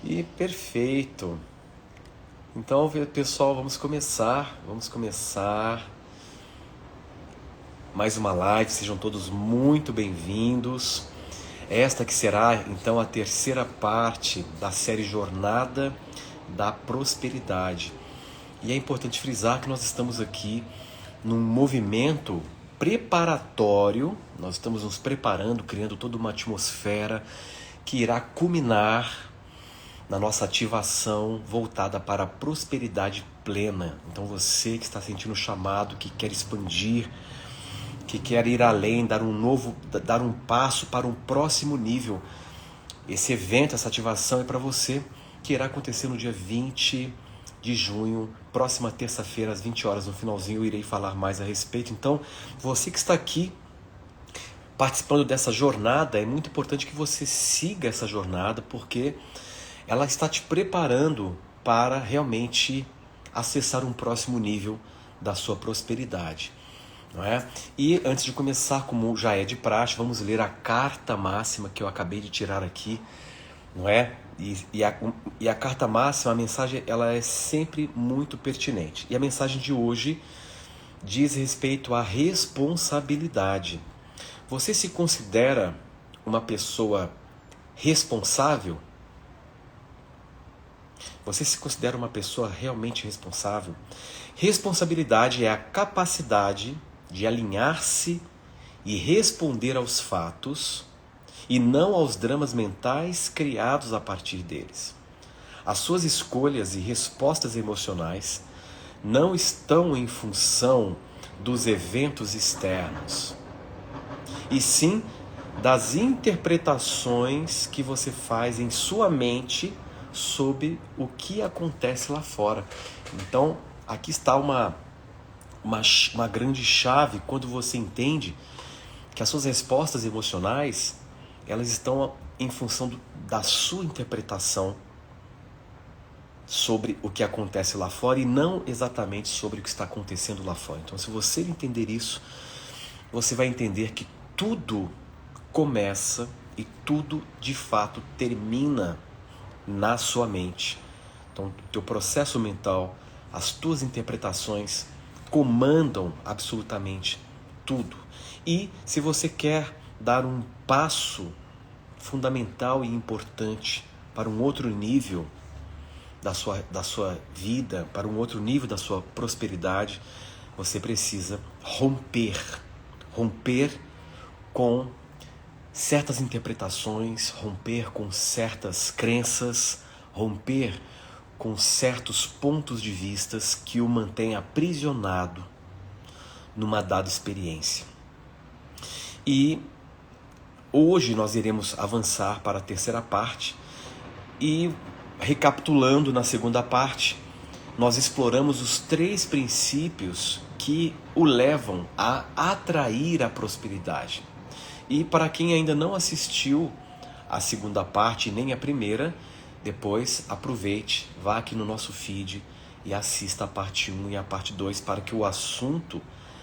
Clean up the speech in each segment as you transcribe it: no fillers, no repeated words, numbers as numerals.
E perfeito. Então, pessoal, vamos começar. Mais uma live. Sejam todos muito bem-vindos. Esta que será, então, a terceira parte da série Jornada da Prosperidade. E é importante frisar que nós estamos aqui num movimento preparatório. Nós estamos nos preparando, criando toda uma atmosfera que irá culminar na nossa ativação voltada para a prosperidade plena. Então você que está sentindo o chamado, que quer expandir, que quer ir além, dar um passo para um próximo nível. Esse evento, essa ativação é para você, que irá acontecer no dia 20 de junho, próxima terça-feira, às 20 horas, no finalzinho eu irei falar mais a respeito. Então, você que está aqui participando dessa jornada, é muito importante que você siga essa jornada, porque ela está te preparando para realmente acessar um próximo nível da sua prosperidade, não é? E antes de começar, como já é de praxe, vamos ler a carta máxima que eu acabei de tirar aqui, não é? E a carta máxima, a mensagem, ela é sempre muito pertinente. E a mensagem de hoje diz respeito à responsabilidade. Você se considera uma pessoa responsável? Você se considera uma pessoa realmente responsável? Responsabilidade é a capacidade de alinhar-se e responder aos fatos e não aos dramas mentais criados a partir deles. As suas escolhas e respostas emocionais não estão em função dos eventos externos, e sim das interpretações que você faz em sua mente sobre o que acontece lá fora. Então, aqui está uma grande chave quando você entende que as suas respostas emocionais, elas estão em função da sua interpretação sobre o que acontece lá fora e não exatamente sobre o que está acontecendo lá fora. Então, se você entender isso, você vai entender que tudo começa e tudo de fato termina na sua mente. Então, o teu processo mental, as tuas interpretações comandam absolutamente tudo. E se você quer dar um passo fundamental e importante para um outro nível da sua vida, para um outro nível da sua prosperidade, você precisa romper com certas interpretações, romper com certas crenças, romper com certos pontos de vistas que o mantêm aprisionado numa dada experiência. E hoje nós iremos avançar para a terceira parte e, recapitulando na segunda parte, nós exploramos os 3 princípios que o levam a atrair a prosperidade. E para quem ainda não assistiu a segunda parte nem a primeira, depois aproveite, vá aqui no nosso feed e assista a parte 1 e a parte 2 para que o assunto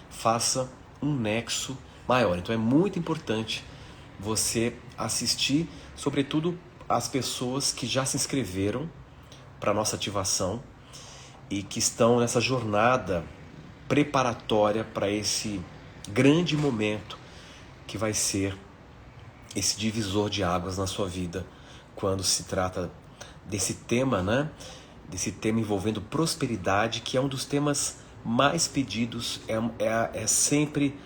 faça um nexo maior. Então é muito importante você assistir, sobretudo as pessoas que já se inscreveram para a nossa ativação e que estão nessa jornada preparatória para esse grande momento que vai ser esse divisor de águas na sua vida quando se trata desse tema, né? Desse tema envolvendo prosperidade, que é um dos temas mais pedidos, é sempre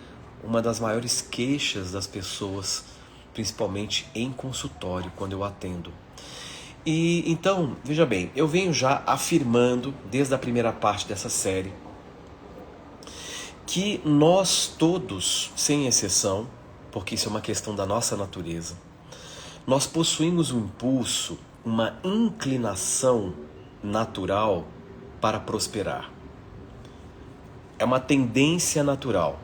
uma das maiores queixas das pessoas, principalmente em consultório, quando eu atendo. E então, veja bem, eu venho já afirmando, desde a primeira parte dessa série, que nós todos, sem exceção, porque isso é uma questão da nossa natureza, nós possuímos um impulso, uma inclinação natural para prosperar. É uma tendência natural.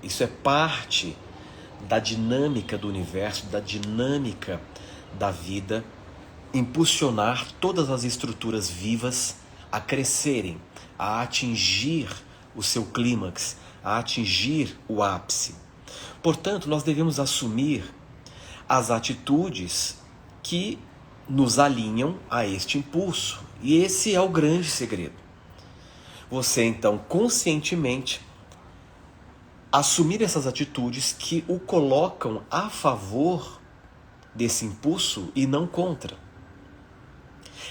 Isso é parte da dinâmica do universo, da dinâmica da vida, impulsionar todas as estruturas vivas a crescerem, a atingir o seu clímax, a atingir o ápice. Portanto, nós devemos assumir as atitudes que nos alinham a este impulso. E esse é o grande segredo. Você então conscientemente assumir essas atitudes que o colocam a favor desse impulso e não contra.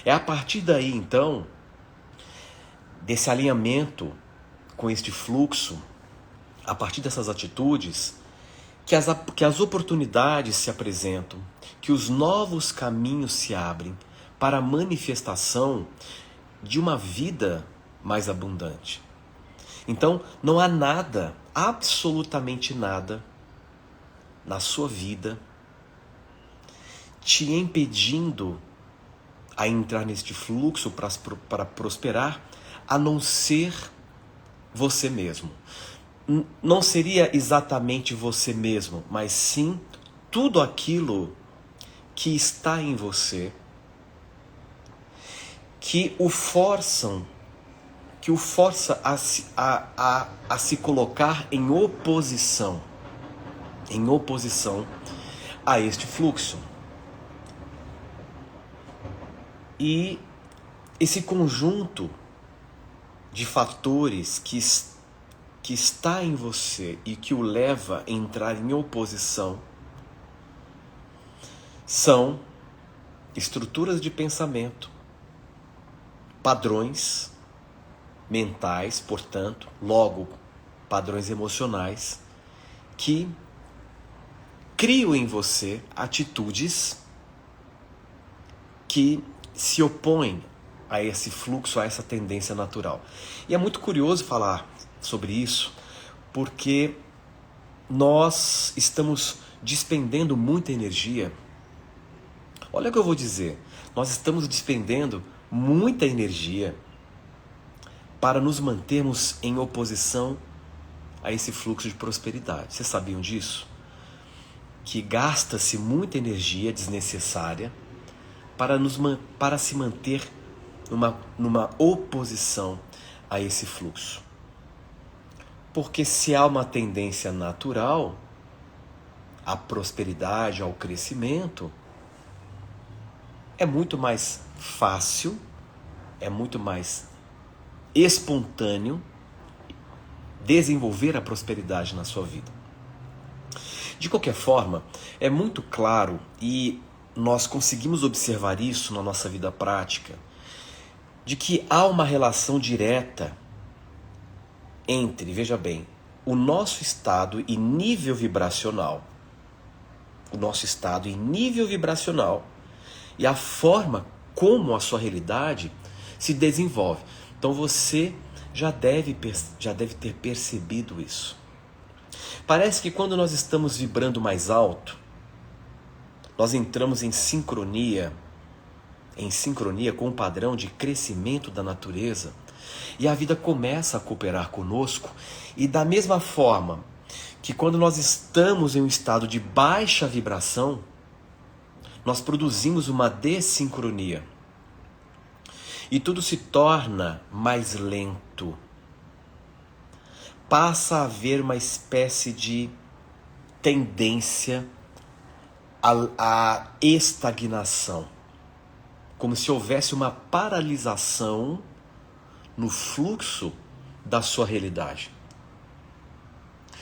É a partir daí então, desse alinhamento com este fluxo, a partir dessas atitudes, que as oportunidades se apresentam, que os novos caminhos se abrem para a manifestação de uma vida mais abundante. Então, não há nada, absolutamente nada, na sua vida te impedindo a entrar neste fluxo para prosperar, a não ser você mesmo. Não seria exatamente você mesmo, mas sim tudo aquilo que está em você, que o força a se colocar em oposição a este fluxo. E esse conjunto de fatores que está em você e que o leva a entrar em oposição são estruturas de pensamento, padrões mentais, portanto, logo padrões emocionais, que criam em você atitudes que se opõem a esse fluxo, a essa tendência natural. E é muito curioso falar sobre isso, porque nós estamos despendendo muita energia. Olha o que eu vou dizer. Nós estamos despendendo muita energia para nos mantermos em oposição a esse fluxo de prosperidade. Vocês sabiam disso? Que gasta-se muita energia desnecessária para se manter numa oposição a esse fluxo. Porque se há uma tendência natural à prosperidade, ao crescimento, é muito mais fácil, é muito mais espontâneo desenvolver a prosperidade na sua vida. De qualquer forma, é muito claro e nós conseguimos observar isso na nossa vida prática, de que há uma relação direta entre, veja bem, o nosso estado e nível vibracional, e a forma como a sua realidade se desenvolve. Então você já deve ter percebido isso. Parece que quando nós estamos vibrando mais alto, nós entramos em sincronia com o padrão de crescimento da natureza, e a vida começa a cooperar conosco. E da mesma forma que quando nós estamos em um estado de baixa vibração, nós produzimos uma dessincronia. E tudo se torna mais lento. Passa a haver uma espécie de tendência à estagnação. Como se houvesse uma paralisação no fluxo da sua realidade.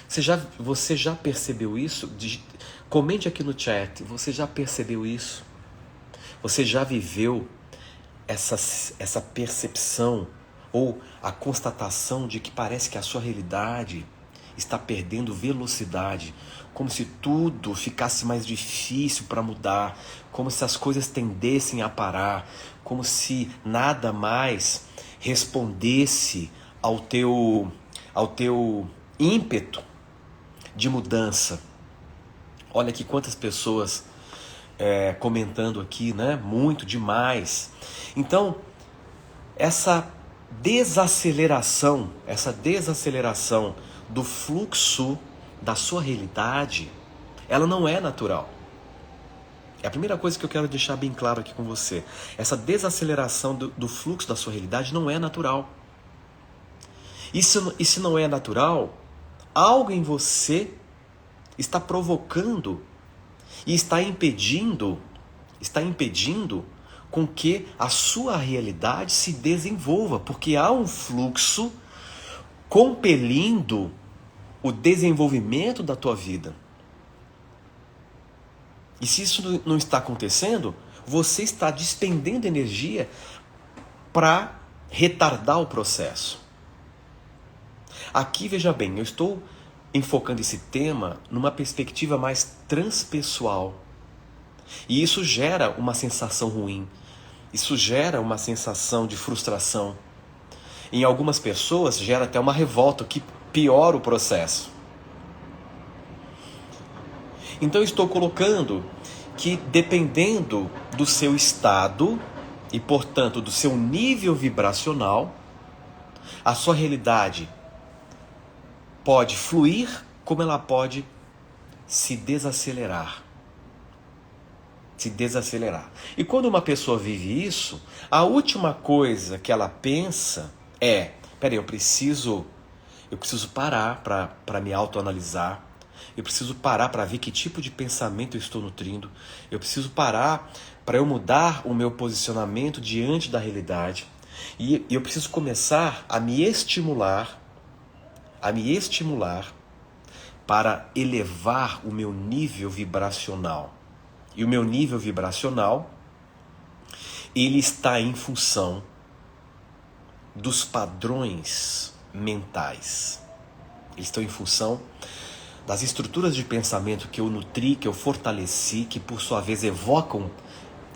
Você já percebeu isso? Comente aqui no chat, você já percebeu isso? Você já viveu essa percepção ou a constatação de que parece que a sua realidade está perdendo velocidade, como se tudo ficasse mais difícil para mudar, como se as coisas tendessem a parar, como se nada mais respondesse ao teu ímpeto de mudança. Olha aqui quantas pessoas comentando aqui, né? Muito demais. Então, essa desaceleração do fluxo da sua realidade, ela não é natural. É a primeira coisa que eu quero deixar bem claro aqui com você. Essa desaceleração do fluxo da sua realidade não é natural. E se não é natural, algo em você está provocando e está impedindo está impedindo com que a sua realidade se desenvolva, porque há um fluxo compelindo o desenvolvimento da tua vida. E se isso não está acontecendo, você está despendendo energia para retardar o processo. Aqui, veja bem, eu estou enfocando esse tema numa perspectiva mais transpessoal. E isso gera uma sensação ruim. Isso gera uma sensação de frustração. Em algumas pessoas gera até uma revolta, que piora o processo. Então eu estou colocando que, dependendo do seu estado e, portanto, do seu nível vibracional, a sua realidade pode fluir, como ela pode se desacelerar. E quando uma pessoa vive isso, a última coisa que ela pensa é: peraí, eu preciso parar para me autoanalisar. Eu preciso parar para ver que tipo de pensamento eu estou nutrindo. Eu preciso parar para eu mudar o meu posicionamento diante da realidade. E eu preciso começar a me estimular para elevar o meu nível vibracional. E o meu nível vibracional, ele está em função dos padrões mentais. Eles estão em função das estruturas de pensamento que eu nutri, que eu fortaleci, que por sua vez evocam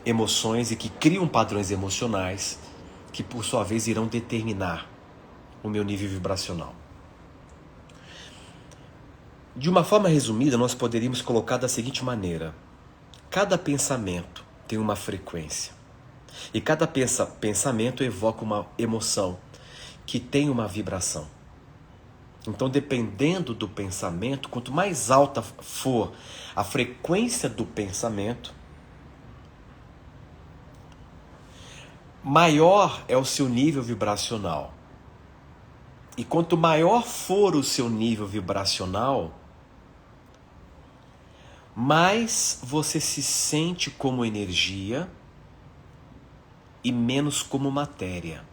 emoções e que criam padrões emocionais, que por sua vez irão determinar o meu nível vibracional. De uma forma resumida, nós poderíamos colocar da seguinte maneira: cada pensamento tem uma frequência. E cada pensamento evoca uma emoção que tem uma vibração. Então, dependendo do pensamento, quanto mais alta for a frequência do pensamento, maior é o seu nível vibracional. E quanto maior for o seu nível vibracional, mais você se sente como energia e menos como matéria.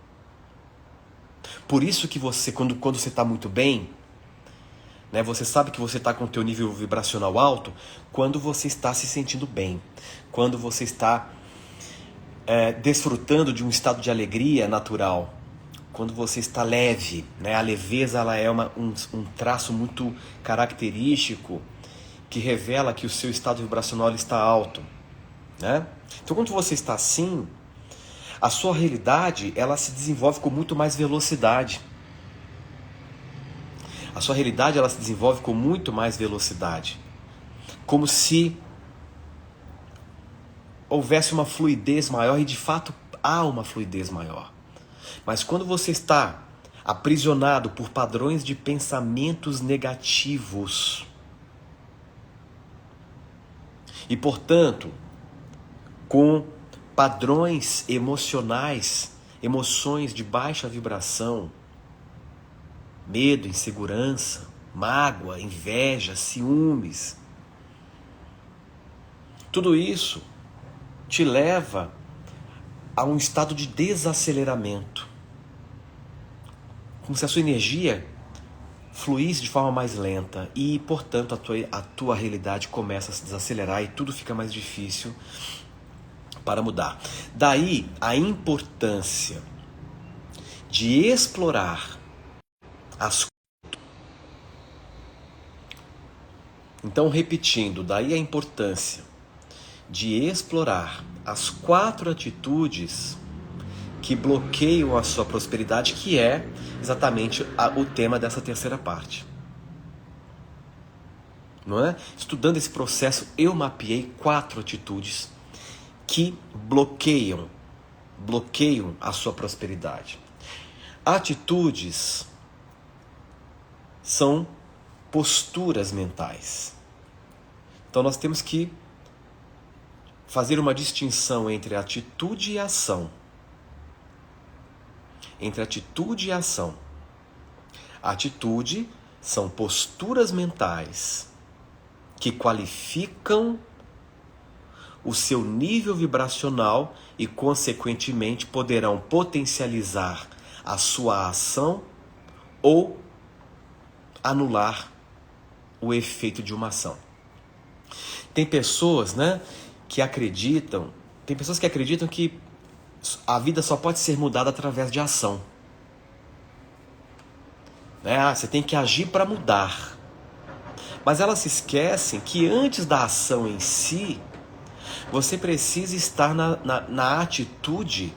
Por isso que você, quando você está muito bem, né, você sabe que você está com o teu nível vibracional alto quando você está se sentindo bem, quando você está desfrutando de um estado de alegria natural, quando você está leve, né? A leveza, ela é um traço muito característico que revela que o seu estado vibracional está alto, né? Então, quando você está assim, a sua realidade, ela se desenvolve com muito mais velocidade. A sua realidade, ela se desenvolve com muito mais velocidade. Como se houvesse uma fluidez maior, e de fato há uma fluidez maior. Mas quando você está aprisionado por padrões de pensamentos negativos e, portanto, com padrões emocionais, emoções de baixa vibração, medo, insegurança, mágoa, inveja, ciúmes, tudo isso te leva a um estado de desaceleramento, como se a sua energia fluísse de forma mais lenta e, portanto, a tua realidade começa a se desacelerar e tudo fica mais difícil para mudar. Daí a importância de explorar as... Então, repetindo, daí a importância de explorar as 4 atitudes que bloqueiam a sua prosperidade, que é exatamente o tema dessa terceira parte. Não é? Estudando esse processo, eu mapeei 4 atitudes que bloqueiam a sua prosperidade. Atitudes são posturas mentais. Então nós temos que fazer uma distinção entre atitude e ação. Entre atitude e ação. Atitude são posturas mentais que qualificam o seu nível vibracional e, consequentemente, poderão potencializar a sua ação ou anular o efeito de uma ação. Tem pessoas, que acreditam que a vida só pode ser mudada através de ação. Você tem que agir para mudar. Mas elas se esquecem que antes da ação em si, você precisa estar na atitude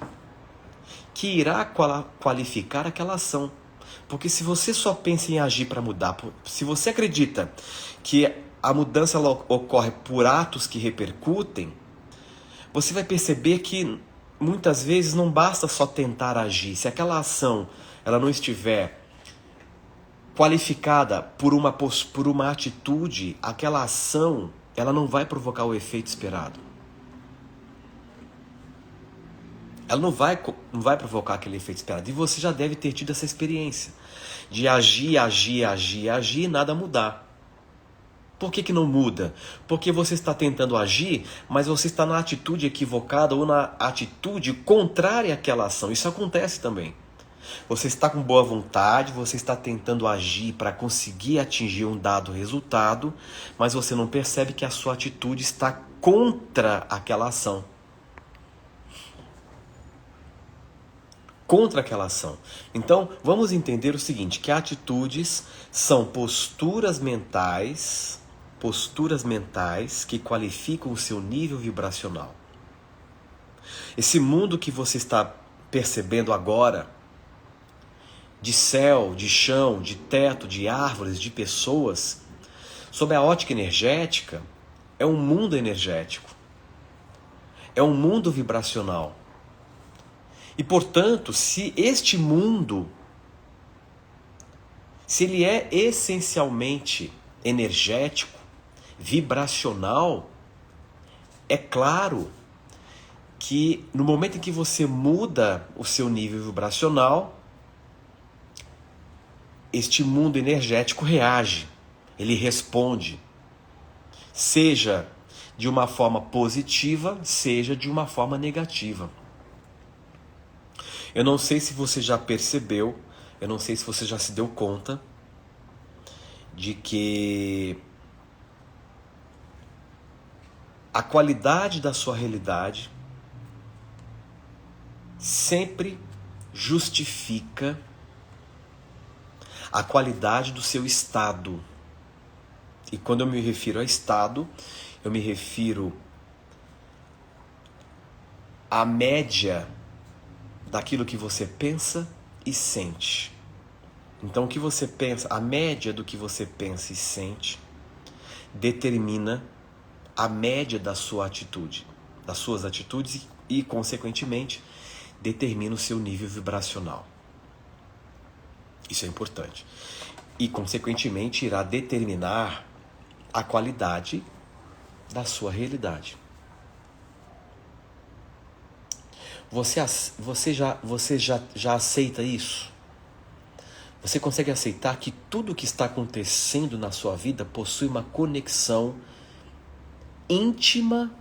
que irá qualificar aquela ação. Porque se você só pensa em agir para mudar, se você acredita que a mudança ela ocorre por atos que repercutem, você vai perceber que muitas vezes não basta só tentar agir. Se aquela ação ela não estiver qualificada por uma atitude, aquela ação ela não vai provocar o efeito esperado. Ela não vai provocar aquele efeito esperado. E você já deve ter tido essa experiência de agir e nada mudar. Por que não muda? Porque você está tentando agir, mas você está na atitude equivocada ou na atitude contrária àquela ação. Isso acontece também. Você está com boa vontade, você está tentando agir para conseguir atingir um dado resultado, mas você não percebe que a sua atitude está contra aquela ação. Contra aquela ação. Então, vamos entender o seguinte, que atitudes são posturas mentais que qualificam o seu nível vibracional. Esse mundo que você está percebendo agora, de céu, de chão, de teto, de árvores, de pessoas, sob a ótica energética, é um mundo energético. É um mundo vibracional. E, portanto, se este mundo, se ele é essencialmente energético, vibracional, é claro que no momento em que você muda o seu nível vibracional, este mundo energético reage, ele responde, seja de uma forma positiva, seja de uma forma negativa. Eu não sei se você já percebeu, eu não sei se você já se deu conta de que a qualidade da sua realidade sempre justifica a qualidade do seu estado. E quando eu me refiro a estado, eu me refiro à média daquilo que você pensa e sente. Então, o que você pensa, a média do que você pensa e sente, determina a média da sua atitude, das suas atitudes e, consequentemente, determina o seu nível vibracional. Isso é importante. E, consequentemente, irá determinar a qualidade da sua realidade. Você já aceita isso? Você consegue aceitar que tudo o que está acontecendo na sua vida possui uma conexão íntima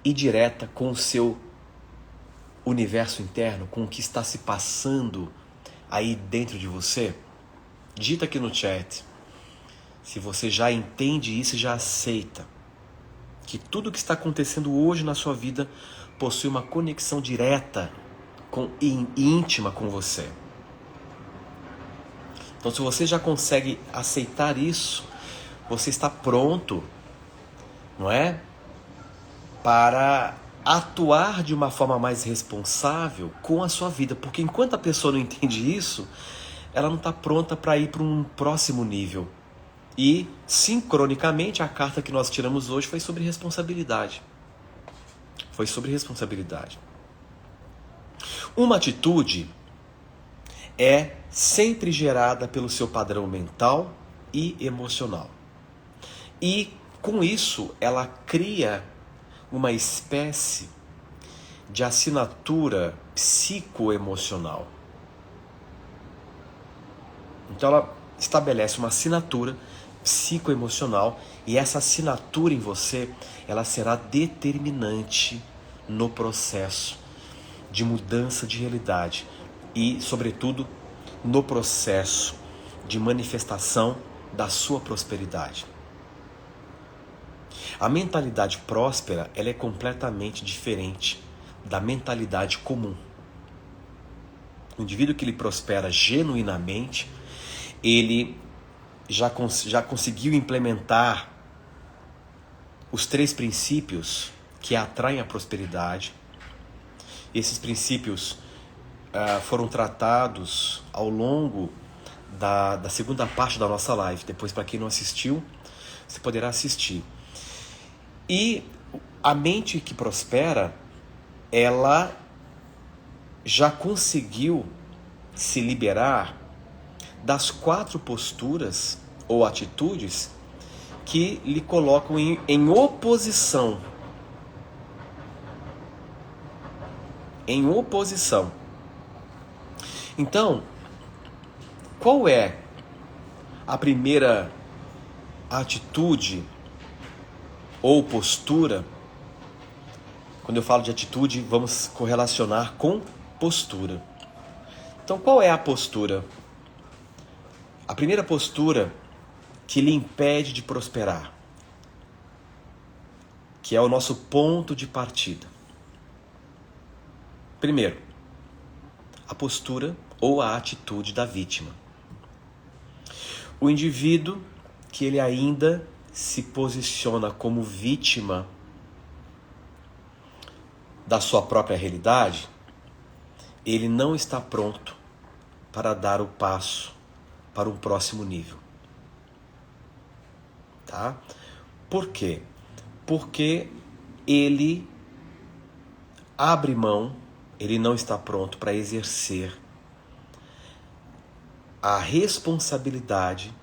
e direta com o seu universo interno, com o que está se passando aí dentro de você? Digita aqui no chat se você já entende isso e já aceita que tudo o que está acontecendo hoje na sua vida possui uma conexão direta e íntima com você. Então, se você já consegue aceitar isso, você está pronto, não é? Para atuar de uma forma mais responsável com a sua vida. Porque enquanto a pessoa não entende isso, ela não está pronta para ir para um próximo nível. E, sincronicamente, a carta que nós tiramos hoje foi sobre responsabilidade. Foi sobre responsabilidade. Uma atitude é sempre gerada pelo seu padrão mental e emocional. E, com isso, ela cria uma espécie de assinatura psicoemocional. Então, ela estabelece uma assinatura psicoemocional, e essa assinatura em você, ela será determinante no processo de mudança de realidade e, sobretudo, no processo de manifestação da sua prosperidade. A mentalidade próspera, ela é completamente diferente da mentalidade comum. O indivíduo que ele prospera genuinamente, ele já conseguiu implementar os 3 princípios que atraem a prosperidade. Esses princípios foram tratados ao longo da segunda parte da nossa live. Depois, para quem não assistiu, você poderá assistir. E a mente que prospera, ela já conseguiu se liberar das 4 posturas ou atitudes que lhe colocam em oposição. Em oposição. Então, qual é a primeira atitude ou postura? Quando eu falo de atitude, vamos correlacionar com postura. Então, qual é a postura? A primeira postura que lhe impede de prosperar, que é o nosso ponto de partida. Primeiro, a postura ou a atitude da vítima. O indivíduo que ele ainda se posiciona como vítima da sua própria realidade, ele não está pronto para dar o passo para um próximo nível. Tá? Por quê? Porque ele abre mão, ele não está pronto para exercer a responsabilidade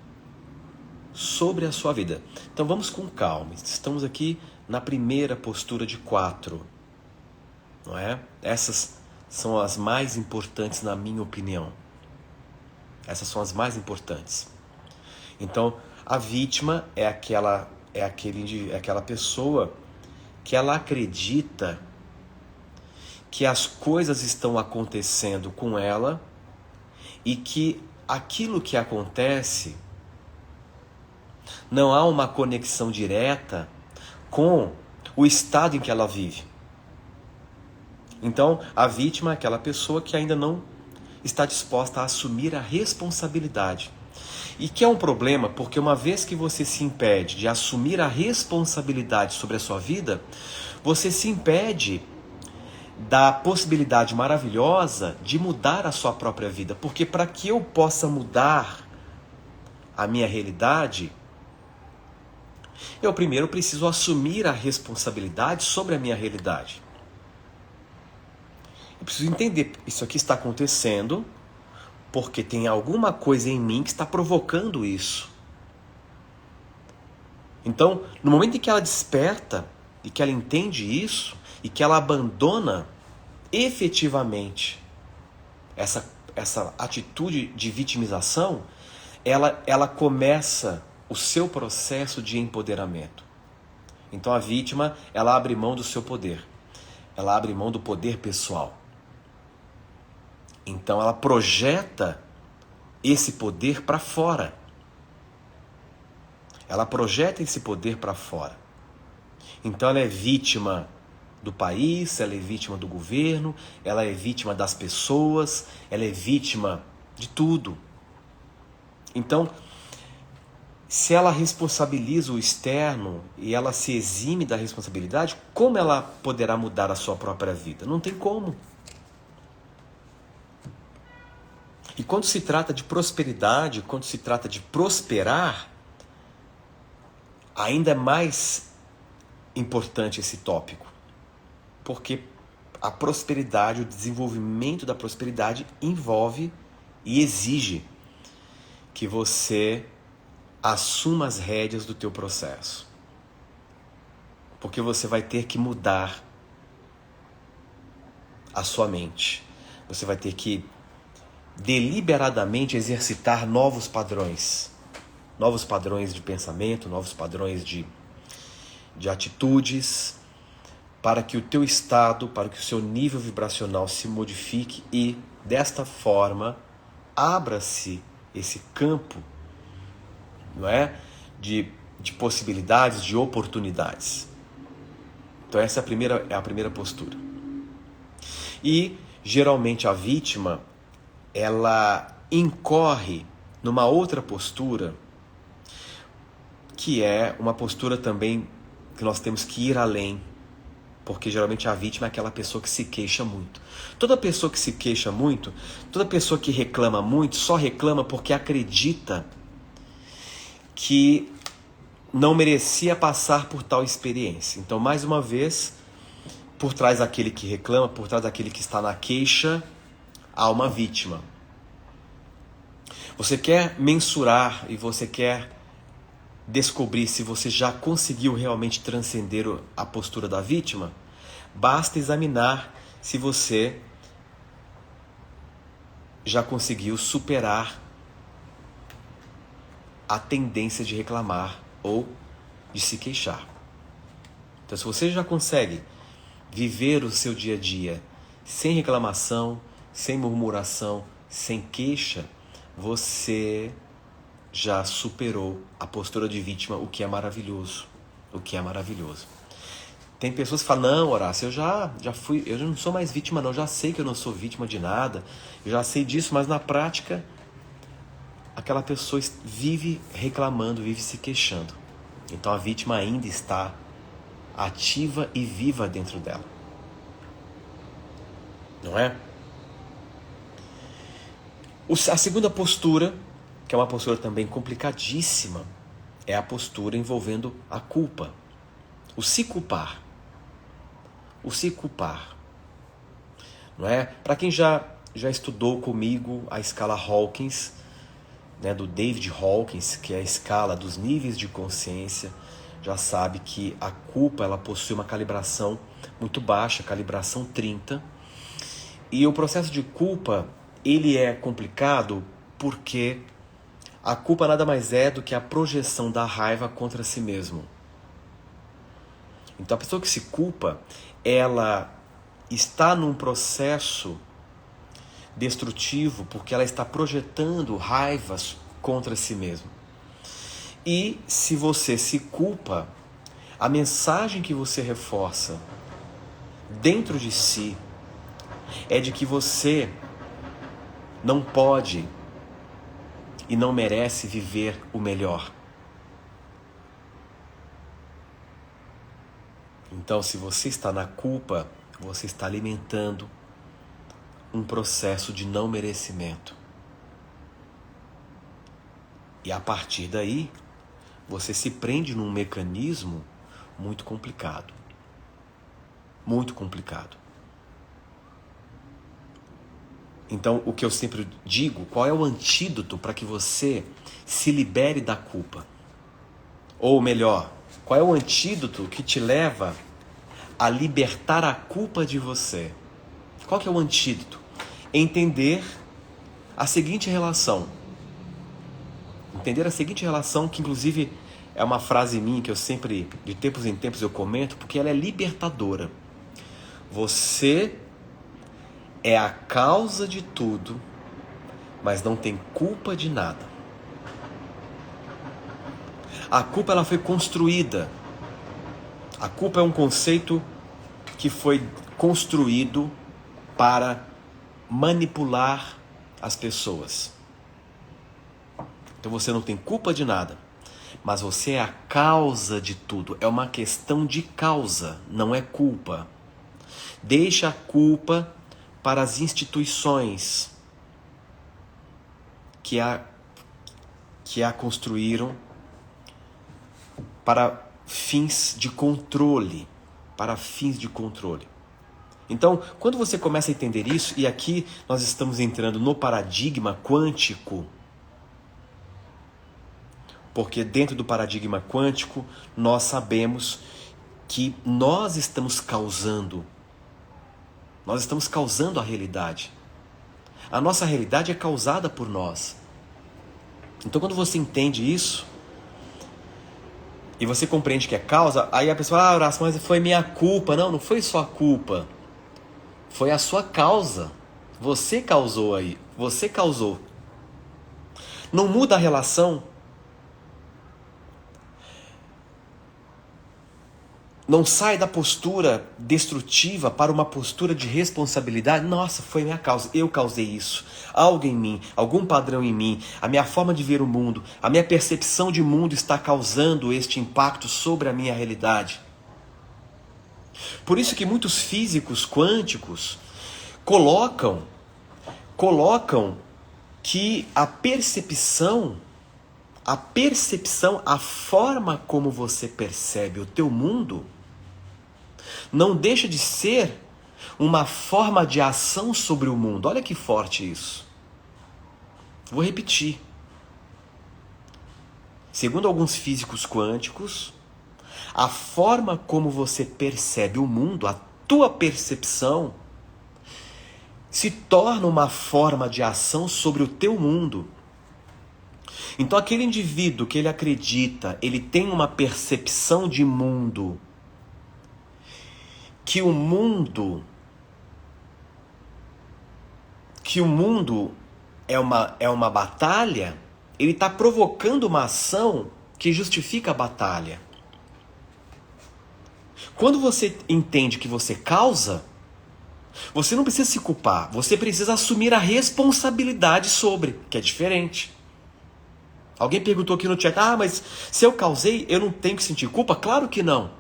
sobre a sua vida. Então vamos com calma. Estamos aqui na primeira postura de 4. Não é? Essas são as mais importantes na minha opinião. Essas são as mais importantes. Então, a vítima é aquela pessoa que ela acredita que as coisas estão acontecendo com ela e que aquilo que acontece não há uma conexão direta com o estado em que ela vive. Então, a vítima é aquela pessoa que ainda não está disposta a assumir a responsabilidade. E que é um problema, porque uma vez que você se impede de assumir a responsabilidade sobre a sua vida, você se impede da possibilidade maravilhosa de mudar a sua própria vida. Porque para que eu possa mudar a minha realidade, eu primeiro preciso assumir a responsabilidade sobre a minha realidade. Eu preciso entender, isso aqui está acontecendo porque tem alguma coisa em mim que está provocando isso. Então, no momento em que ela desperta e que ela entende isso e que ela abandona efetivamente essa atitude de vitimização, ela começa o seu processo de empoderamento. Então a vítima, ela abre mão do seu poder. Ela abre mão do poder pessoal. Então ela projeta esse poder para fora. Ela projeta esse poder para fora. Então ela é vítima do país, ela é vítima do governo, ela é vítima das pessoas, ela é vítima de tudo. Então, se ela responsabiliza o externo e ela se exime da responsabilidade, como ela poderá mudar a sua própria vida? Não tem como. E quando se trata de prosperidade, quando se trata de prosperar, ainda é mais importante esse tópico. Porque a prosperidade, o desenvolvimento da prosperidade envolve e exige que você assuma as rédeas do teu processo. Porque você vai ter que mudar a sua mente. Você vai ter que deliberadamente exercitar novos padrões. novos padrões de pensamento, novos padrões de atitudes, para que o teu estado, para que o seu nível vibracional se modifique e, desta forma, abra-se esse campo, não é? de possibilidades, de oportunidades. Então essa é a primeira postura. E, geralmente, a vítima, ela incorre numa outra postura, que é uma postura também que nós temos que ir além, porque geralmente a vítima é aquela pessoa que se queixa muito. Toda pessoa que se queixa muito, toda pessoa que reclama muito, só reclama porque acredita que não merecia passar por tal experiência. Então, mais uma vez, por trás daquele que reclama, por trás daquele que está na queixa, há uma vítima. Você quer mensurar e você quer descobrir se você já conseguiu realmente transcender a postura da vítima? Basta examinar se você já conseguiu superar a tendência de reclamar ou de se queixar. Então, se você já consegue viver o seu dia a dia sem reclamação, sem murmuração, sem queixa, você já superou a postura de vítima, o que é maravilhoso. O que é maravilhoso. Tem pessoas que falam, não, Horácio, eu já fui, eu não sou mais vítima não, eu já sei que eu não sou vítima de nada, eu já sei disso, mas na prática aquela pessoa vive reclamando, vive se queixando. Então a vítima ainda está ativa e viva dentro dela. Não é? A segunda postura, que é uma postura também complicadíssima, é a postura envolvendo a culpa. O se culpar. O se culpar. Não é? Para quem já estudou comigo a escala Hawkins, né, do David Hawkins, que é a escala dos níveis de consciência, já sabe que a culpa ela possui uma calibração muito baixa, calibração 30. E o processo de culpa, ele é complicado porque a culpa nada mais é do que a projeção da raiva contra si mesmo. Então a pessoa que se culpa, ela está num processo destrutivo porque ela está projetando raivas contra si mesmo. E se você se culpa, a mensagem que você reforça dentro de si é de que você não pode e não merece viver o melhor. Então, se você está na culpa, você está alimentando um processo de não merecimento. E a partir daí, você se prende num mecanismo muito complicado. Muito complicado. Então, o que eu sempre digo, qual é o antídoto para que você se libere da culpa? Ou melhor, qual é o antídoto que te leva a libertar a culpa de você? Qual que é o antídoto? Entender a seguinte relação. Entender a seguinte relação, que inclusive é uma frase minha que eu sempre, de tempos em tempos, eu comento, porque ela é libertadora. Você é a causa de tudo, mas não tem culpa de nada. A culpa ela foi construída. A culpa é um conceito que foi construído para manipular as pessoas. Então você não tem culpa de nada, mas você é a causa de tudo. É uma questão de causa, não é culpa. Deixa a culpa para as instituições que a construíram para fins de controle. Para fins de controle. Então, quando você começa a entender isso, e aqui nós estamos entrando no paradigma quântico, porque dentro do paradigma quântico nós sabemos que nós estamos causando a realidade. A nossa realidade é causada por nós. Então, quando você entende isso, e você compreende que é causa, aí a pessoa, ah, Horácio, mas foi minha culpa. Não, não foi sua culpa. Foi a sua causa. Você causou aí. Você causou. Não muda a relação. Não sai da postura destrutiva para uma postura de responsabilidade. Nossa, foi minha causa, eu causei isso. Algo em mim, algum padrão em mim, a minha forma de ver o mundo, a minha percepção de mundo está causando este impacto sobre a minha realidade. Por isso que muitos físicos quânticos colocam que a percepção, a forma como você percebe o teu mundo, não deixa de ser uma forma de ação sobre o mundo. Olha que forte isso. Vou repetir. Segundo alguns físicos quânticos, a forma como você percebe o mundo, a tua percepção, se torna uma forma de ação sobre o teu mundo. Então aquele indivíduo que ele acredita, ele tem uma percepção de mundo, que o mundo é uma batalha, ele está provocando uma ação que justifica a batalha. Quando você entende que você causa, você não precisa se culpar, você precisa assumir a responsabilidade sobre, que é diferente. Alguém perguntou aqui no chat, mas se eu causei, eu não tenho que sentir culpa? Claro que não.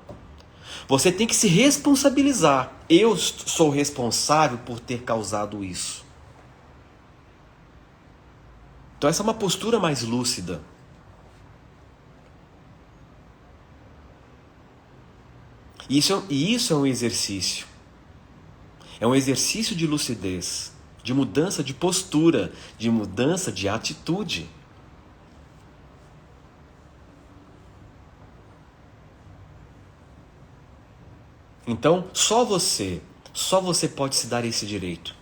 Você tem que se responsabilizar. Eu sou responsável por ter causado isso. Então essa é uma postura mais lúcida. E isso é um exercício. É um exercício de lucidez, de mudança de postura, de mudança de atitude. Então, só você pode se dar esse direito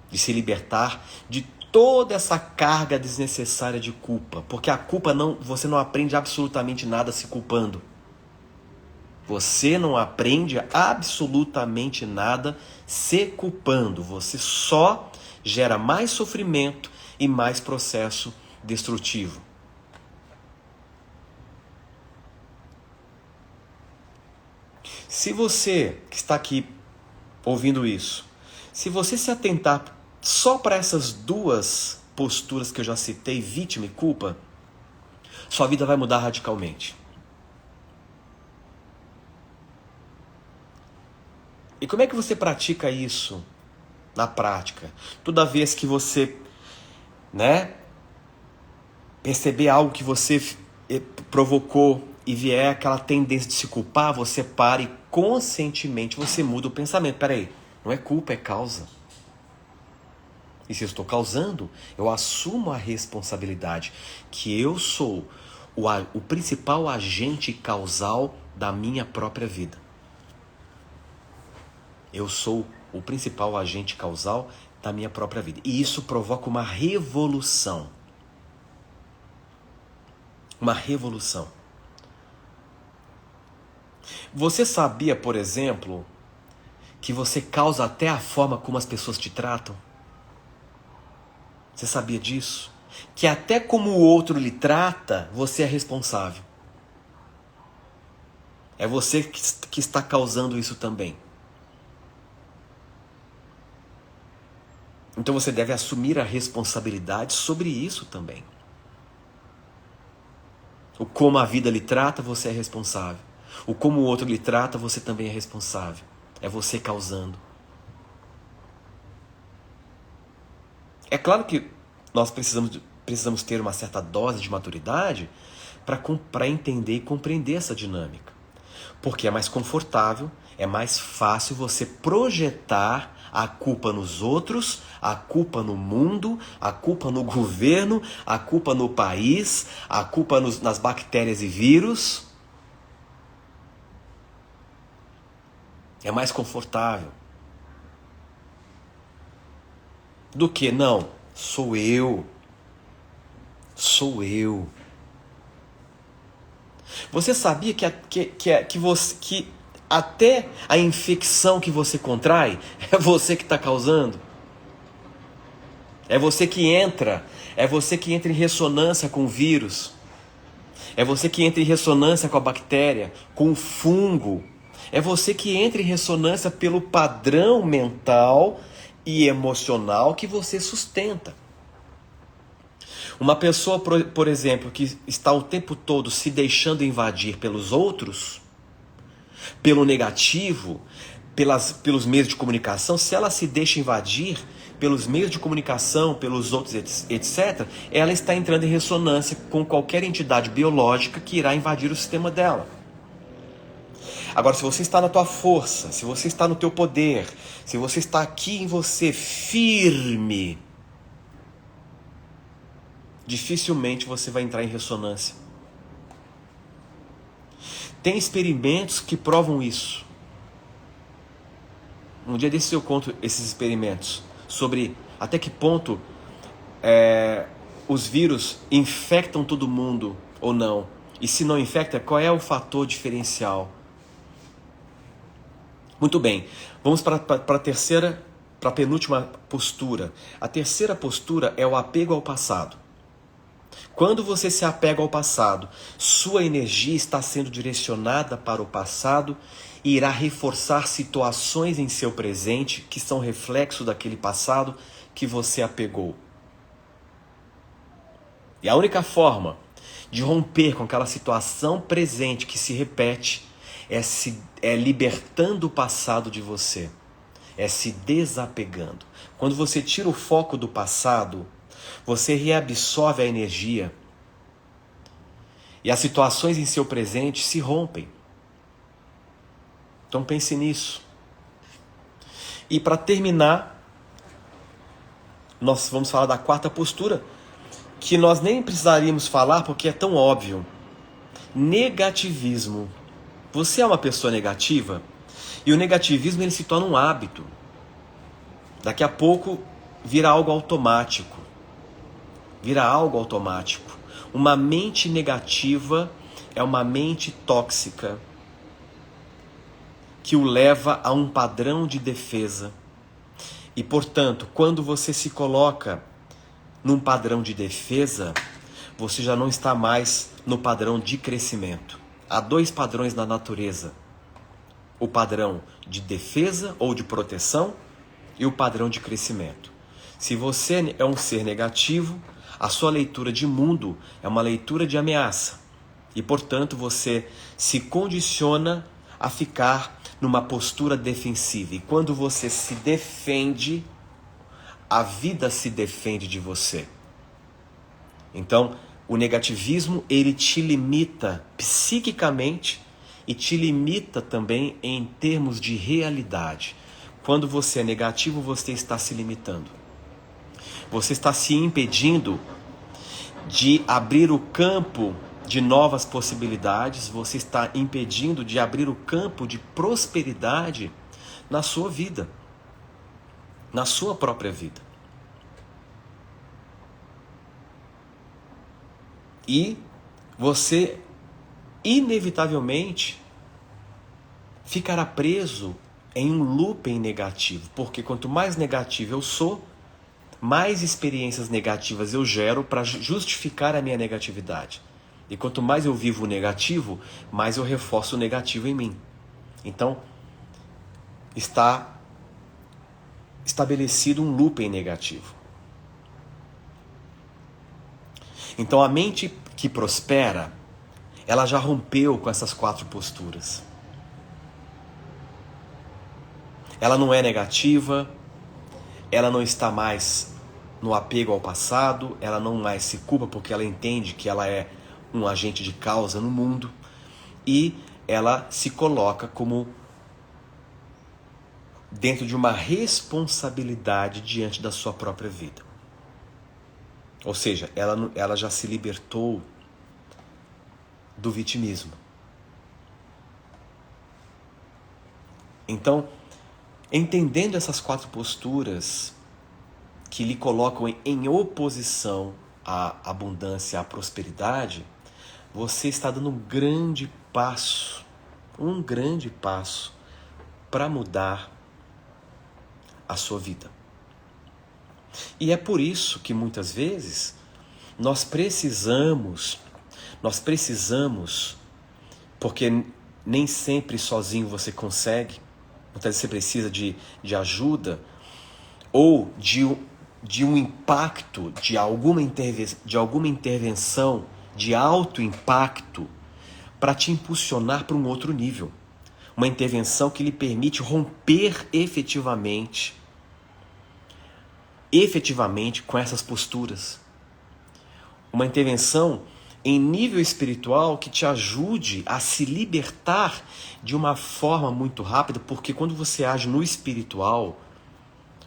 de se libertar de toda essa carga desnecessária de culpa, porque a culpa você não aprende absolutamente nada se culpando. Você não aprende absolutamente nada se culpando. Você só gera mais sofrimento e mais processo destrutivo. Se você que está aqui ouvindo isso, se você se atentar só para essas duas posturas que eu já citei, vítima e culpa, sua vida vai mudar radicalmente. E como é que você pratica isso na prática? Toda vez que você, perceber algo que você provocou e vier aquela tendência de se culpar, você para e conscientemente você muda o pensamento. Peraí, não é culpa, é causa. E se eu estou causando, eu assumo a responsabilidade que eu sou o principal agente causal da minha própria vida. Eu sou o principal agente causal da minha própria vida. E isso provoca uma revolução. Uma revolução. Você sabia, por exemplo, que você causa até a forma como as pessoas te tratam? Você sabia disso? Que até como o outro lhe trata, você é responsável. É você que está causando isso também. Então você deve assumir a responsabilidade sobre isso também. O como a vida lhe trata, você é responsável. O como o outro lhe trata, você também é responsável. É você causando. É claro que nós precisamos ter uma certa dose de maturidade para entender e compreender essa dinâmica. Porque é mais confortável, é mais fácil você projetar a culpa nos outros, a culpa no mundo, a culpa no governo, a culpa no país, a culpa nas bactérias e vírus. É mais confortável. Do que, não, sou eu. Sou eu. Você sabia que até a infecção que você contrai é você que está causando? É você que entra em ressonância com o vírus. É você que entra em ressonância com a bactéria, com o fungo. É você que entra em ressonância pelo padrão mental e emocional que você sustenta. Uma pessoa, por exemplo, que está o tempo todo se deixando invadir pelos outros, pelo negativo, pelos meios de comunicação, se ela se deixa invadir pelos meios de comunicação, pelos outros, etc., ela está entrando em ressonância com qualquer entidade biológica que irá invadir o sistema dela. Agora, se você está na tua força, se você está no teu poder, se você está aqui em você firme, dificilmente você vai entrar em ressonância. Tem experimentos que provam isso. Um dia desses eu conto esses experimentos sobre até que ponto os vírus infectam todo mundo ou não. E se não infecta, qual é o fator diferencial? Muito bem, vamos para a penúltima postura. A terceira postura é o apego ao passado. Quando você se apega ao passado, sua energia está sendo direcionada para o passado e irá reforçar situações em seu presente que são reflexo daquele passado que você apegou. E a única forma de romper com aquela situação presente que se repete é libertando o passado de você, é se desapegando. Quando você tira o foco do passado, você reabsorve a energia e as situações em seu presente se rompem. Então pense nisso. E para terminar, nós vamos falar da quarta postura, que nós nem precisaríamos falar porque é tão óbvio. Negativismo. Você é uma pessoa negativa e o negativismo ele se torna um hábito. Daqui a pouco vira algo automático. Uma mente negativa é uma mente tóxica que o leva a um padrão de defesa. E, portanto, quando você se coloca num padrão de defesa, você já não está mais no padrão de crescimento. Há dois padrões na natureza: o padrão de defesa ou de proteção e o padrão de crescimento. Se você é um ser negativo, a sua leitura de mundo é uma leitura de ameaça. E, portanto, você se condiciona a ficar numa postura defensiva. E quando você se defende, a vida se defende de você. Então, o negativismo, ele te limita psiquicamente e te limita também em termos de realidade. Quando você é negativo, você está se limitando. Você está se impedindo de abrir o campo de novas possibilidades, você está impedindo de abrir o campo de prosperidade na sua vida, na sua própria vida. E você, inevitavelmente, ficará preso em um looping negativo, porque quanto mais negativo eu sou, mais experiências negativas eu gero para justificar a minha negatividade. E quanto mais eu vivo o negativo, mais eu reforço o negativo em mim. Então, está estabelecido um looping negativo. Então, a mente que prospera, ela já rompeu com essas quatro posturas. Ela não é negativa, ela não está mais no apego ao passado, ela não mais se culpa porque ela entende que ela é um agente de causa no mundo e ela se coloca como dentro de uma responsabilidade diante da sua própria vida. Ou seja, ela já se libertou do vitimismo. Então, entendendo essas quatro posturas que lhe colocam em oposição à abundância, à prosperidade, você está dando um grande passo para mudar a sua vida. E é por isso que muitas vezes nós precisamos, porque nem sempre sozinho você consegue, muitas vezes você precisa de ajuda ou de um impacto, de alguma intervenção de alto impacto para te impulsionar para um outro nível. Uma intervenção que lhe permite romper efetivamente com essas posturas. Uma intervenção em nível espiritual que te ajude a se libertar de uma forma muito rápida, porque quando você age no espiritual,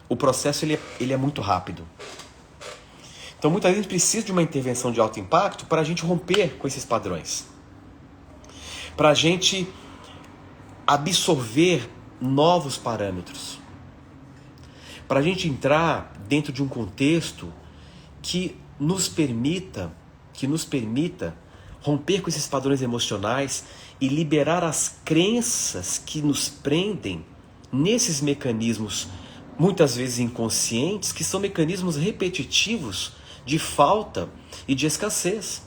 o processo ele é muito rápido. Então muitas vezes precisa de uma intervenção de alto impacto para a gente romper com esses padrões. Para a gente absorver novos parâmetros. Para a gente entrar dentro de um contexto que nos permita romper com esses padrões emocionais e liberar as crenças que nos prendem nesses mecanismos, muitas vezes inconscientes, que são mecanismos repetitivos de falta e de escassez.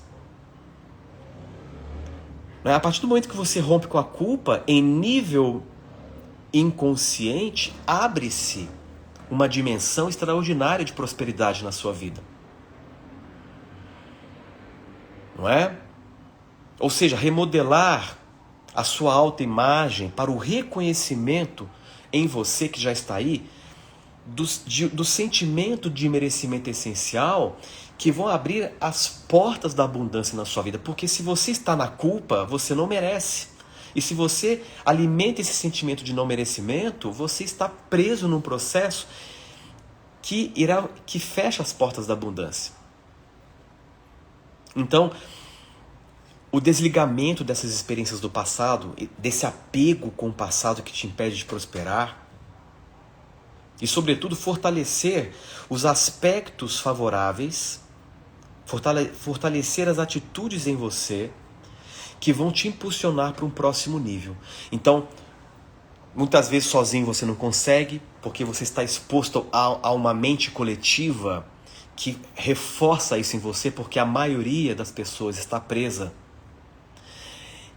A partir do momento que você rompe com a culpa, em nível inconsciente, abre-se uma dimensão extraordinária de prosperidade na sua vida. Não é? Ou seja, remodelar a sua autoimagem para o reconhecimento em você que já está aí, do sentimento de merecimento essencial, que vão abrir as portas da abundância na sua vida. Porque se você está na culpa, você não merece. E se você alimenta esse sentimento de não merecimento, você está preso num processo que fecha as portas da abundância. Então, o desligamento dessas experiências do passado, desse apego com o passado que te impede de prosperar, e sobretudo fortalecer os aspectos favoráveis, fortalecer as atitudes em você que vão te impulsionar para um próximo nível. Então, muitas vezes sozinho você não consegue, porque você está exposto a uma mente coletiva que reforça isso em você, porque a maioria das pessoas está presa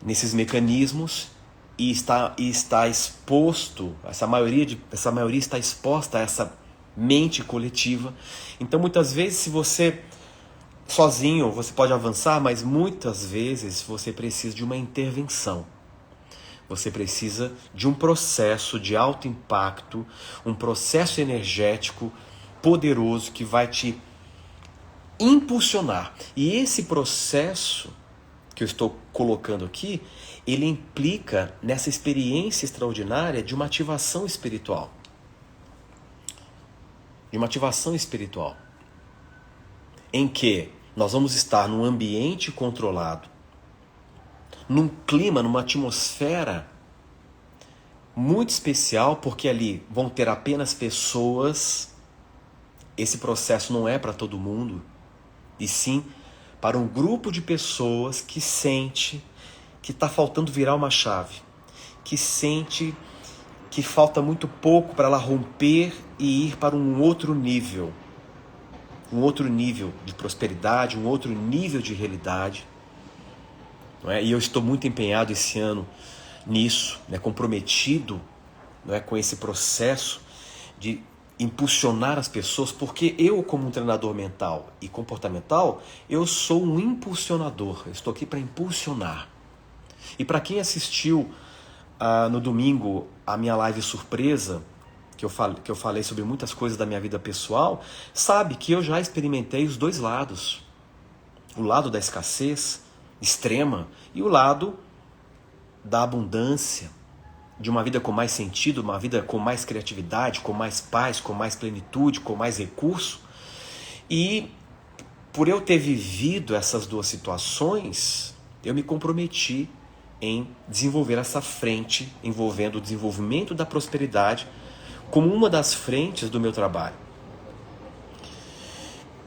nesses mecanismos e está exposto, essa maioria está exposta a essa mente coletiva. Então muitas vezes, se você sozinho você pode avançar, mas muitas vezes você precisa de uma intervenção. Você precisa de um processo de alto impacto, um processo energético poderoso que vai te impulsionar. E esse processo que eu estou colocando aqui, ele implica nessa experiência extraordinária de uma ativação espiritual. De uma ativação espiritual. Em que nós vamos estar num ambiente controlado, num clima, numa atmosfera muito especial, porque ali vão ter apenas pessoas. Esse processo não é para todo mundo, e sim para um grupo de pessoas que sente que está faltando virar uma chave, que sente que falta muito pouco para ela romper e ir para um outro nível de prosperidade, um outro nível de realidade. Não é? E eu estou muito empenhado esse ano nisso, né, comprometido, não é, com esse processo de impulsionar as pessoas, porque eu, como um treinador mental e comportamental, eu sou um impulsionador. Eu estou aqui para impulsionar. E para quem assistiu no domingo a minha live surpresa, que eu falei sobre muitas coisas da minha vida pessoal, sabe que eu já experimentei os dois lados. O lado da escassez extrema e o lado da abundância, de uma vida com mais sentido, uma vida com mais criatividade, com mais paz, com mais plenitude, com mais recurso. E por eu ter vivido essas duas situações, eu me comprometi em desenvolver essa frente envolvendo o desenvolvimento da prosperidade como uma das frentes do meu trabalho.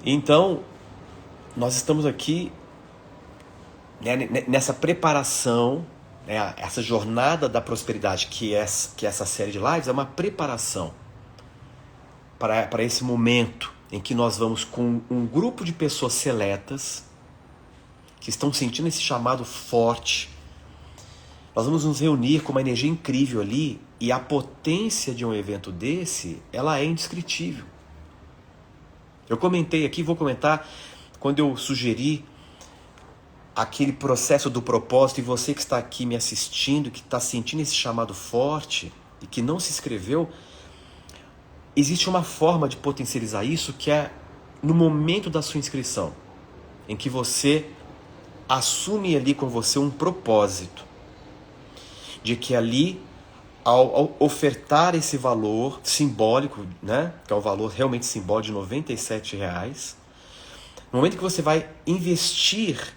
Então, nós estamos aqui né, nessa preparação, né, essa jornada da prosperidade que essa série de lives é uma preparação para esse momento em que nós vamos com um grupo de pessoas seletas que estão sentindo esse chamado forte. Nós vamos nos reunir com uma energia incrível ali, e a potência de um evento desse, ela é indescritível. Eu comentei aqui, vou comentar, quando eu sugeri aquele processo do propósito, e você que está aqui me assistindo, que está sentindo esse chamado forte e que não se inscreveu, existe uma forma de potencializar isso, que é no momento da sua inscrição, em que você assume ali com você um propósito, de que ali, ao ofertar esse valor simbólico, né, que é um valor realmente simbólico de R$ 97,00, no momento que você vai investir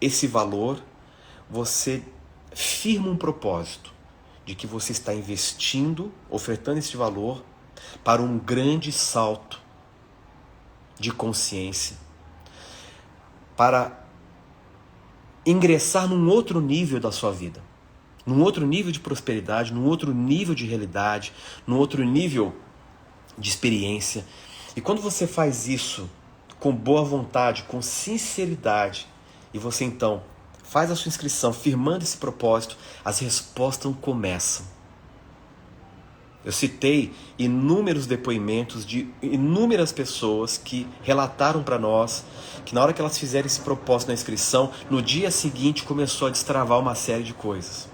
esse valor, você firma um propósito de que você está investindo, ofertando esse valor para um grande salto de consciência, para ingressar num outro nível da sua vida, num outro nível de prosperidade, num outro nível de realidade, num outro nível de experiência. E quando você faz isso com boa vontade, com sinceridade, e você então faz a sua inscrição firmando esse propósito, as respostas começam. Eu citei inúmeros depoimentos de inúmeras pessoas que relataram para nós que na hora que elas fizeram esse propósito na inscrição, no dia seguinte começou a destravar uma série de coisas.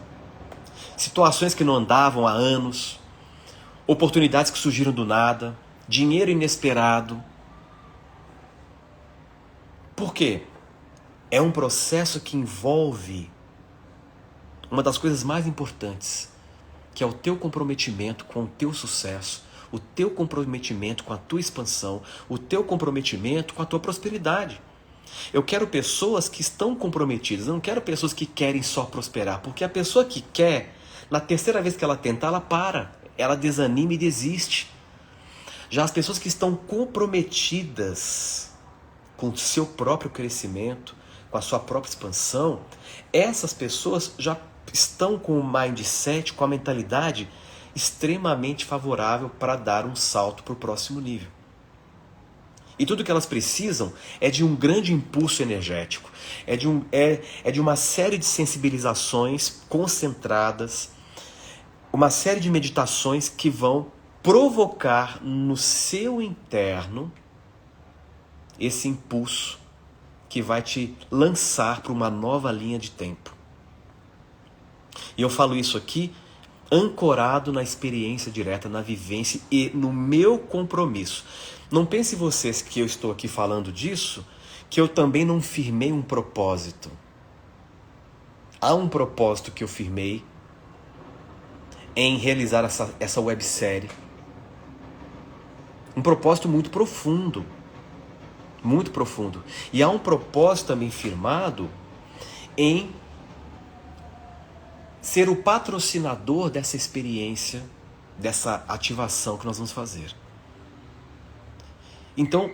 Situações que não andavam há anos, oportunidades que surgiram do nada, dinheiro inesperado. Por quê? É um processo que envolve uma das coisas mais importantes, que é o teu comprometimento com o teu sucesso, o teu comprometimento com a tua expansão, o teu comprometimento com a tua prosperidade. Eu quero pessoas que estão comprometidas, eu não quero pessoas que querem só prosperar, porque a pessoa que quer, na terceira vez que ela tenta, ela para, ela desanima e desiste. Já as pessoas que estão comprometidas com o seu próprio crescimento, com a sua própria expansão, essas pessoas já estão com o mindset, com a mentalidade extremamente favorável para dar um salto para o próximo nível. E tudo que elas precisam é de um grande impulso energético, é de uma série de sensibilizações concentradas, uma série de meditações que vão provocar no seu interno esse impulso que vai te lançar para uma nova linha de tempo. E eu falo isso aqui ancorado na experiência direta, na vivência e no meu compromisso. Não pense vocês que eu estou aqui falando disso, que eu também não firmei um propósito. Há um propósito que eu firmei em realizar essa websérie. Um propósito muito profundo. Muito profundo. E há um propósito também firmado em ser o patrocinador dessa experiência, dessa ativação que nós vamos fazer. Então,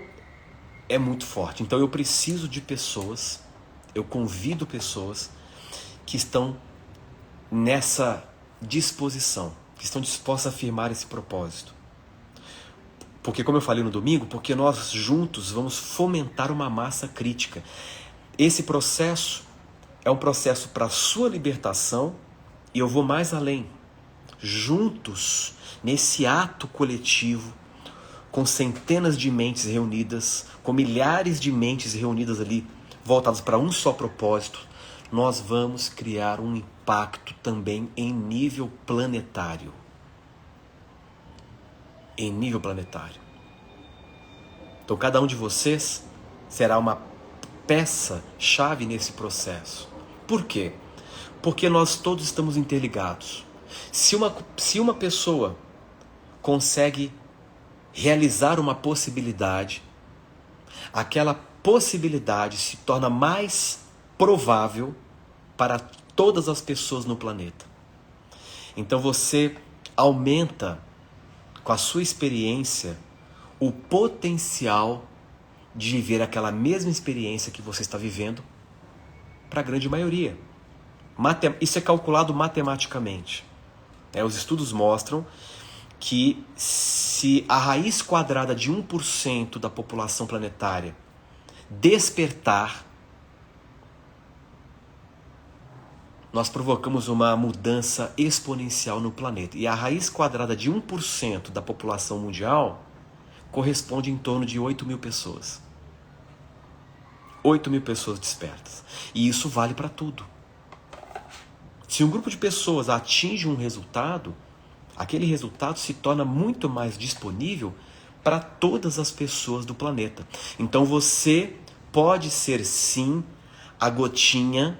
é muito forte. Então, eu preciso de pessoas, eu convido pessoas que estão nessa disposição, que estão dispostas a firmar esse propósito. Porque, como eu falei no domingo, porque nós juntos vamos fomentar uma massa crítica. Esse processo é um processo para a sua libertação, e eu vou mais além. Juntos, nesse ato coletivo, com centenas de mentes reunidas, com milhares de mentes reunidas ali, voltadas para um só propósito, nós vamos criar um impacto também em nível planetário. Em nível planetário. Então cada um de vocês será uma peça-chave nesse processo. Por quê? Porque nós todos estamos interligados. Se uma pessoa consegue realizar uma possibilidade, aquela possibilidade se torna mais provável para todas as pessoas no planeta. Então você aumenta com a sua experiência o potencial de viver aquela mesma experiência que você está vivendo para a grande maioria. Isso é calculado matematicamente. Os estudos mostram que se a raiz quadrada de 1% da população planetária despertar, nós provocamos uma mudança exponencial no planeta. E a raiz quadrada de 1% da população mundial corresponde em torno de 8.000 pessoas. 8.000 pessoas despertas. E isso vale para tudo. Se um grupo de pessoas atinge um resultado, aquele resultado se torna muito mais disponível para todas as pessoas do planeta. Então você pode ser sim a gotinha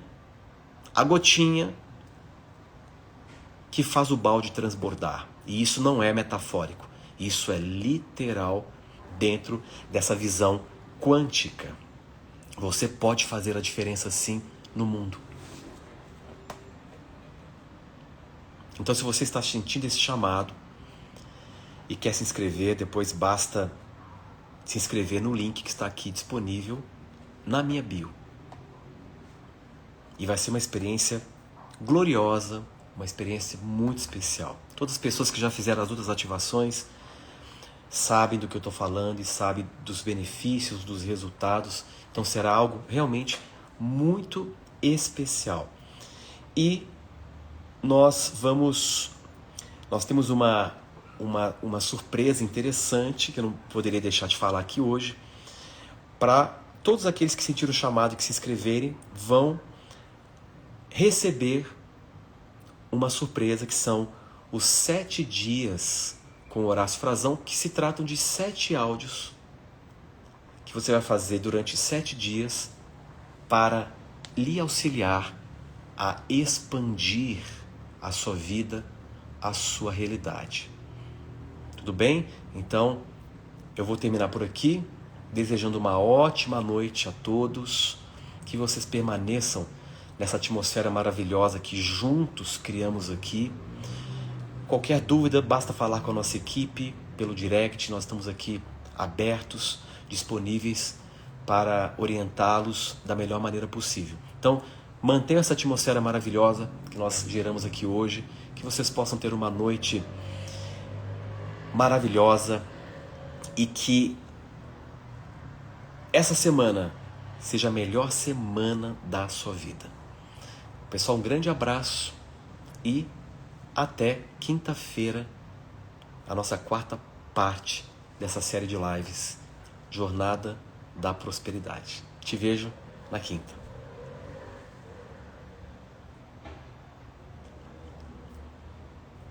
que faz o balde transbordar. E isso não é metafórico, isso é literal dentro dessa visão quântica. Você pode fazer a diferença sim no mundo. Então, se você está sentindo esse chamado e quer se inscrever, depois basta se inscrever no link que está aqui disponível na minha bio. E vai ser uma experiência gloriosa, uma experiência muito especial. Todas as pessoas que já fizeram as outras ativações sabem do que eu estou falando e sabem dos benefícios, dos resultados. Então será algo realmente muito especial. E nós temos uma surpresa interessante que eu não poderia deixar de falar aqui hoje. Para todos aqueles que sentiram o chamado e que se inscreverem, vão receber uma surpresa que são os 7 dias com Horácio Frazão, que se tratam de 7 áudios que você vai fazer durante 7 dias para lhe auxiliar a expandir a sua vida, a sua realidade. Tudo bem? Então, eu vou terminar por aqui, desejando uma ótima noite a todos, que vocês permaneçam nessa atmosfera maravilhosa que juntos criamos aqui. Qualquer dúvida, basta falar com a nossa equipe pelo direct, nós estamos aqui abertos, disponíveis para orientá-los da melhor maneira possível. Então, mantenha essa atmosfera maravilhosa que nós geramos aqui hoje, que vocês possam ter uma noite maravilhosa e que essa semana seja a melhor semana da sua vida. Pessoal, um grande abraço e até quinta-feira, a nossa 4ª parte dessa série de lives, Jornada da Prosperidade. Te vejo na quinta.